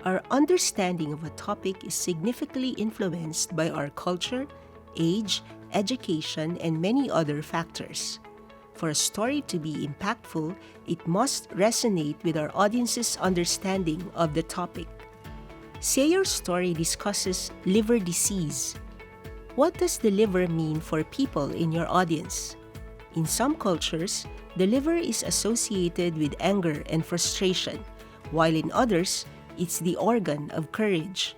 Our understanding of a topic is significantly influenced by our culture, age, education, and many other factors. For a story to be impactful, it must resonate with our audience's understanding of the topic. Say your story discusses liver disease. What does the liver mean for people in your audience? In some cultures, the liver is associated with anger and frustration, while in others, it's the organ of courage.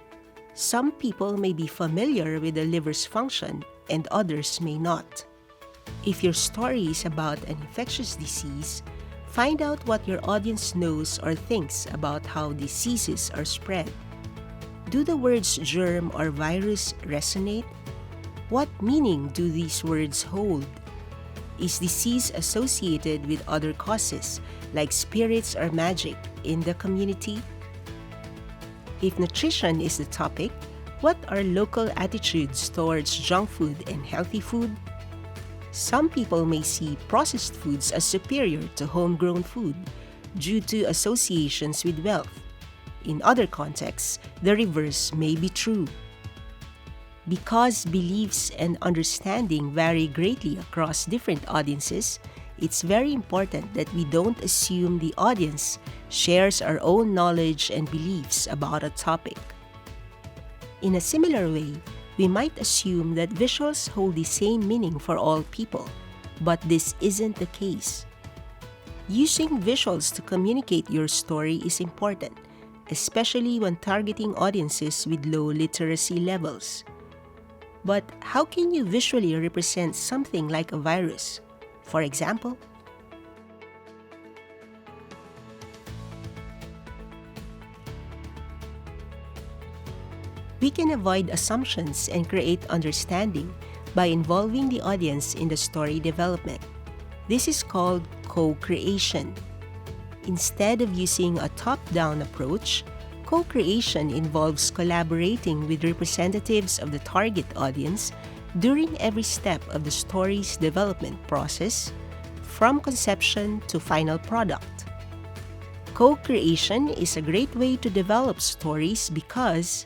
Some people may be familiar with the liver's function and others may not. If your story is about an infectious disease, find out what your audience knows or thinks about how diseases are spread. Do the words germ or virus resonate? What meaning do these words hold? Is disease associated with other causes, like spirits or magic, in the community? If nutrition is the topic, what are local attitudes towards junk food and healthy food? Some people may see processed foods as superior to homegrown food due to associations with wealth. In other contexts, the reverse may be true. Because beliefs and understanding vary greatly across different audiences, it's very important that we don't assume the audience shares our own knowledge and beliefs about a topic. In a similar way, we might assume that visuals hold the same meaning for all people, but this isn't the case. Using visuals to communicate your story is important, especially when targeting audiences with low literacy levels. But how can you visually represent something like a virus? For example, we can avoid assumptions and create understanding by involving the audience in the story development. This is called co-creation. Instead of using a top-down approach, co-creation involves collaborating with representatives of the target audience during every step of the story's development process, from conception to final product. Co-creation is a great way to develop stories because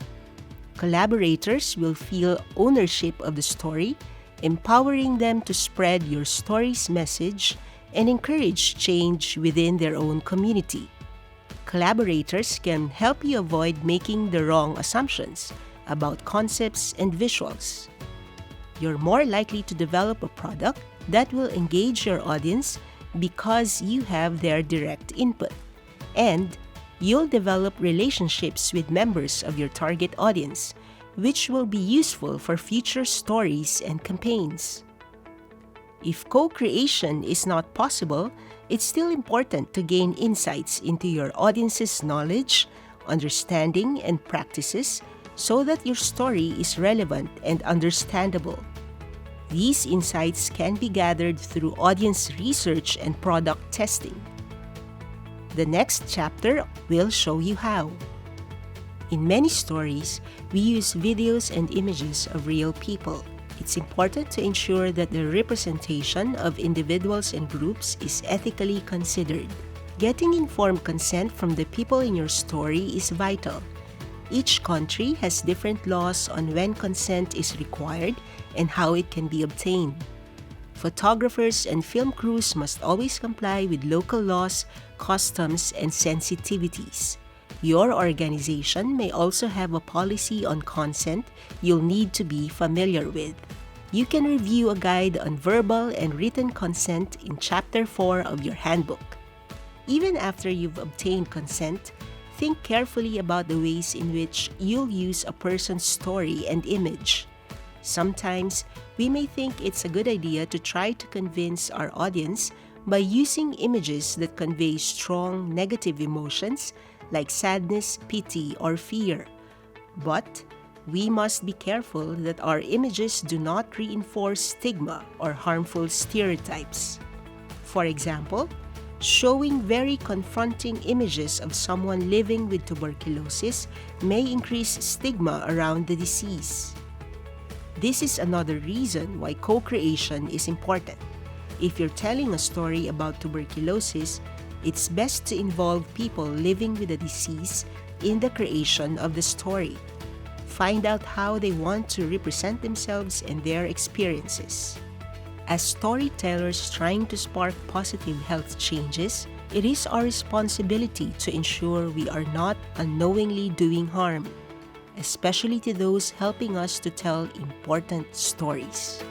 collaborators will feel ownership of the story, empowering them to spread your story's message and encourage change within their own community. Collaborators can help you avoid making the wrong assumptions about concepts and visuals. You're more likely to develop a product that will engage your audience because you have their direct input, and you'll develop relationships with members of your target audience, which will be useful for future stories and campaigns. If co-creation is not possible, it's still important to gain insights into your audience's knowledge, understanding, and practices so that your story is relevant and understandable. These insights can be gathered through audience research and product testing. The next chapter will show you how. In many stories, we use videos and images of real people. It's important to ensure that the representation of individuals and groups is ethically considered. Getting informed consent from the people in your story is vital. Each country has different laws on when consent is required and how it can be obtained. Photographers and film crews must always comply with local laws, customs, and sensitivities. Your organization may also have a policy on consent you'll need to be familiar with. You can review a guide on verbal and written consent in Chapter 4 of your handbook. Even after you've obtained consent, think carefully about the ways in which you'll use a person's story and image. Sometimes, we may think it's a good idea to try to convince our audience by using images that convey strong negative emotions like sadness, pity, or fear. But we must be careful that our images do not reinforce stigma or harmful stereotypes. For example, showing very confronting images of someone living with tuberculosis may increase stigma around the disease. This is another reason why co-creation is important. If you're telling a story about tuberculosis, it's best to involve people living with the disease in the creation of the story. Find out how they want to represent themselves and their experiences. As storytellers trying to spark positive health changes, it is our responsibility to ensure we are not unknowingly doing harm, especially to those helping us to tell important stories.